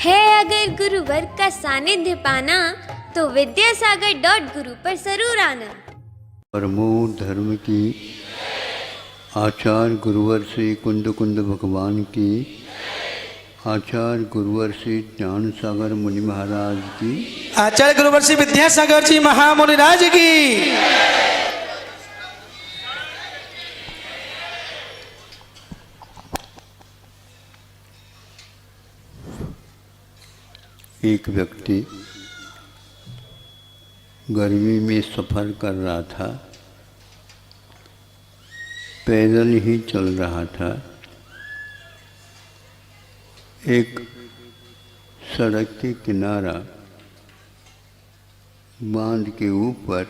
है अगर गुरुवर का सानिध्य पाना तो विद्यासागर.गुरु पर जरूर आना। परमो धर्म की आचार्य गुरुवर श्री कुंद कुंद भगवान की, आचार्य गुरुवर श्री ज्ञान सागर मुनि महाराज की, आचार्य गुरुवर श्री विद्यासागर जी महामुनि राज की। एक व्यक्ति गर्मी में सफ़र कर रहा था, पैदल ही चल रहा था। एक सड़क के किनारा बांध के ऊपर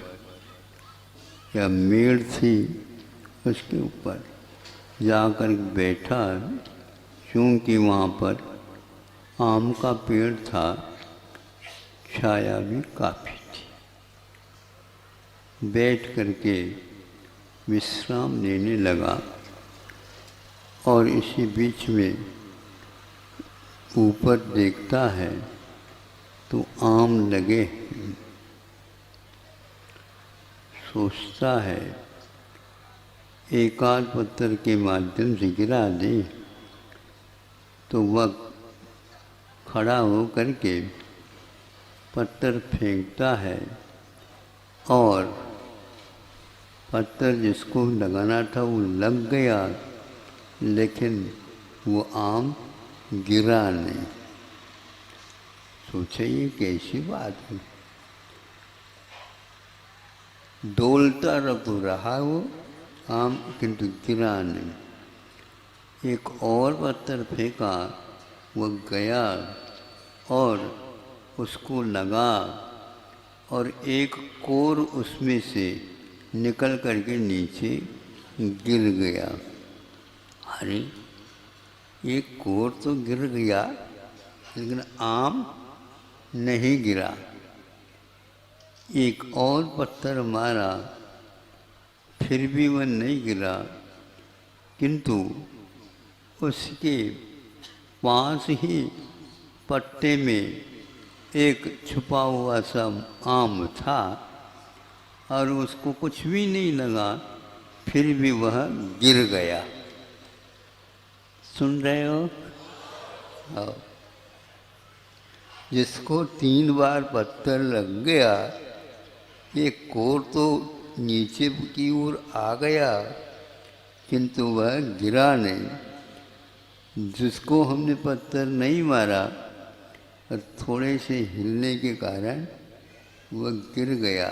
या मेड़ थी, उसके ऊपर जाकर बैठा, क्योंकि वहाँ पर आम का पेड़ था, छाया भी काफ़ी थी। बैठ करके विश्राम लेने लगा और इसी बीच में ऊपर देखता है तो आम लगे हैं। सोचता है एक आध पत्थर के माध्यम से गिरा दे, तो वह खड़ा हो करके पत्थर फेंकता है और पत्थर जिसको लगाना था वो लग गया, लेकिन वो आम गिरा नहीं। सोचे ये कैसी बात है, डोलता रहा वो आम, किंतु गिरा नहीं। एक और पत्थर फेंका, वो गया और उसको लगा और एक कोर उसमें से निकल करके नीचे गिर गया। अरे एक कोर तो गिर गया, लेकिन आम नहीं गिरा। एक और पत्थर मारा, फिर भी वह नहीं गिरा, किंतु उसके पास ही पत्ते में एक छुपा हुआ सा आम था और उसको कुछ भी नहीं लगा, फिर भी वह गिर गया। सुन रहे हो? हाँ। जिसको 3 बार पत्थर लग गया, एक कोर तो नीचे की ओर आ गया, किंतु वह गिरा नहीं। जिसको हमने पत्थर नहीं मारा और थोड़े से हिलने के कारण वह गिर गया।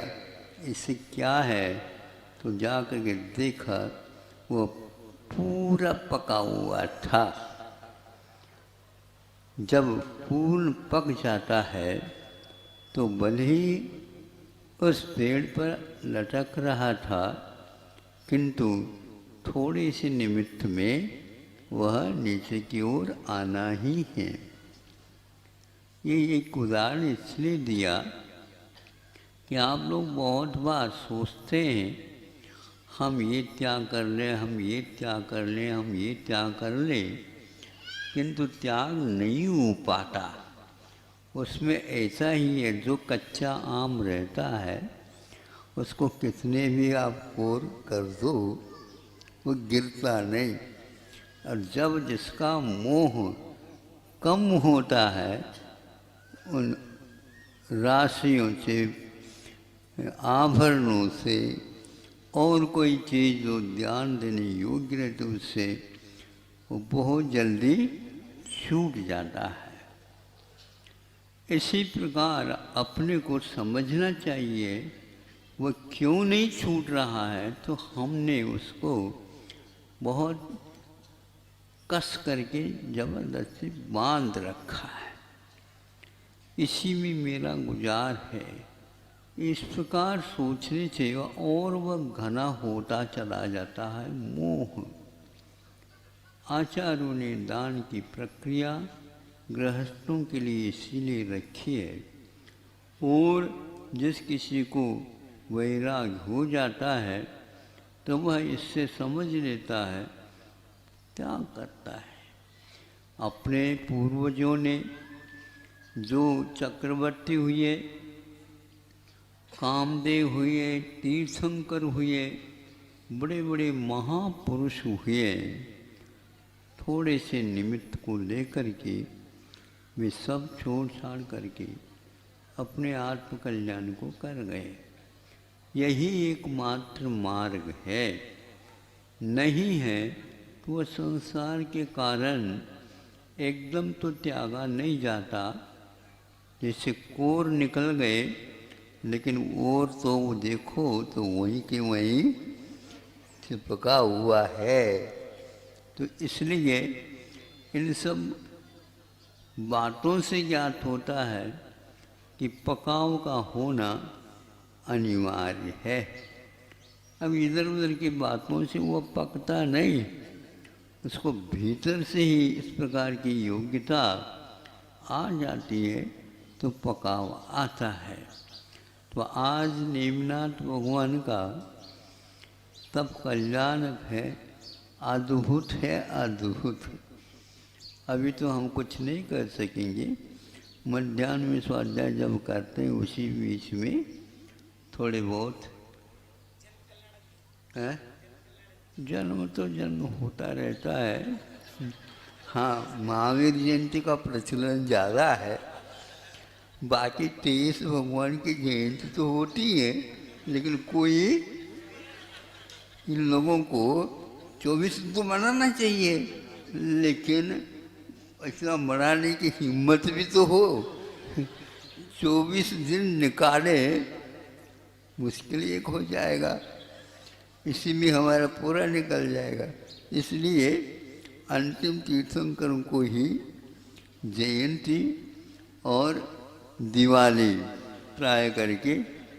इससे क्या है? तो जा कर के देखा, वह पूरा पका हुआ था। जब फूल पक जाता है तो भले ही उस पेड़ पर लटक रहा था, किंतु थोड़े से निमित्त में वह नीचे की ओर आना ही है। ये एक उदाहरण इसलिए दिया कि आप लोग बहुत बार सोचते हैं हम ये त्याग कर लें, हम ये त्याग कर लें, हम ये त्याग कर लें, किंतु त्याग नहीं हो पाता। उसमें ऐसा ही है, जो कच्चा आम रहता है उसको कितने भी आप कोर कर दो, वो गिरता नहीं। और जब जिसका मोह कम होता है, उन राशियों से, आभरणों से और कोई चीज़ जो ध्यान देने योग्य रहती है, उससे वो बहुत जल्दी छूट जाता है। इसी प्रकार अपने को समझना चाहिए, वह क्यों नहीं छूट रहा है, तो हमने उसको बहुत कस करके जबरदस्ती बांध रखा है। इसी में मेरा गुजार है। इस प्रकार सोचने से और वह घना होता चला जाता है मोह। आचार्यों ने दान की प्रक्रिया गृहस्थों के लिए इसीलिए रखी है, और जिस किसी को वैराग्य हो जाता है तो वह इससे समझ लेता है, त्याग करता है। अपने पूर्वजों ने जो चक्रवर्ती हुए, कामदेव हुए, तीर्थंकर हुए, बड़े बड़े महापुरुष हुए, थोड़े से निमित्त को लेकर के वे सब छोड़ छाड़ करके अपने आत्म कल्याण को कर गए। यही एकमात्र मार्ग है। नहीं है तो वह संसार के कारण एकदम तो त्यागा नहीं जाता। जैसे कोर निकल गए, लेकिन और तो वो देखो तो वहीं के वहीं चिपका हुआ है। तो इसलिए इन सब बातों से ज्ञात होता है कि पकाव का होना अनिवार्य है। अब इधर उधर की बातों से वो पकता नहीं, उसको भीतर से ही इस प्रकार की योग्यता आ जाती है तो पकाव आता है। तो आज नेमिनाथ भगवान का तब कल्याणक है, अद्भुत है, अद्भुत। अभी तो हम कुछ नहीं कर सकेंगे। मध्याह्न में स्वाध्याय जब करते हैं उसी बीच में थोड़े बहुत है, जन्म तो जन्म होता रहता है। हाँ, महावीर जयंती का प्रचलन ज़्यादा है, बाकी 23 भगवान की जयंती तो होती है, लेकिन कोई इन लोगों को 24 तो मनाना चाहिए, लेकिन ऐसा मनाने की हिम्मत भी तो हो। 24 दिन निकाले मुश्किल एक हो जाएगा, इसी में हमारा पूरा निकल जाएगा। इसलिए अंतिम तीर्थंकरों को ही जयंती और दिवाली प्राय करके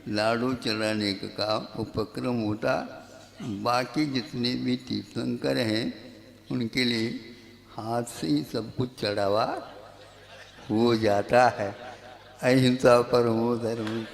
लाडू चलाने का काम उपक्रम होता। बाकी जितने भी तीर्थंकर हैं उनके लिए हाथ से ही सब कुछ चढ़ावा हो जाता है। अहिंसा परमो धर्म।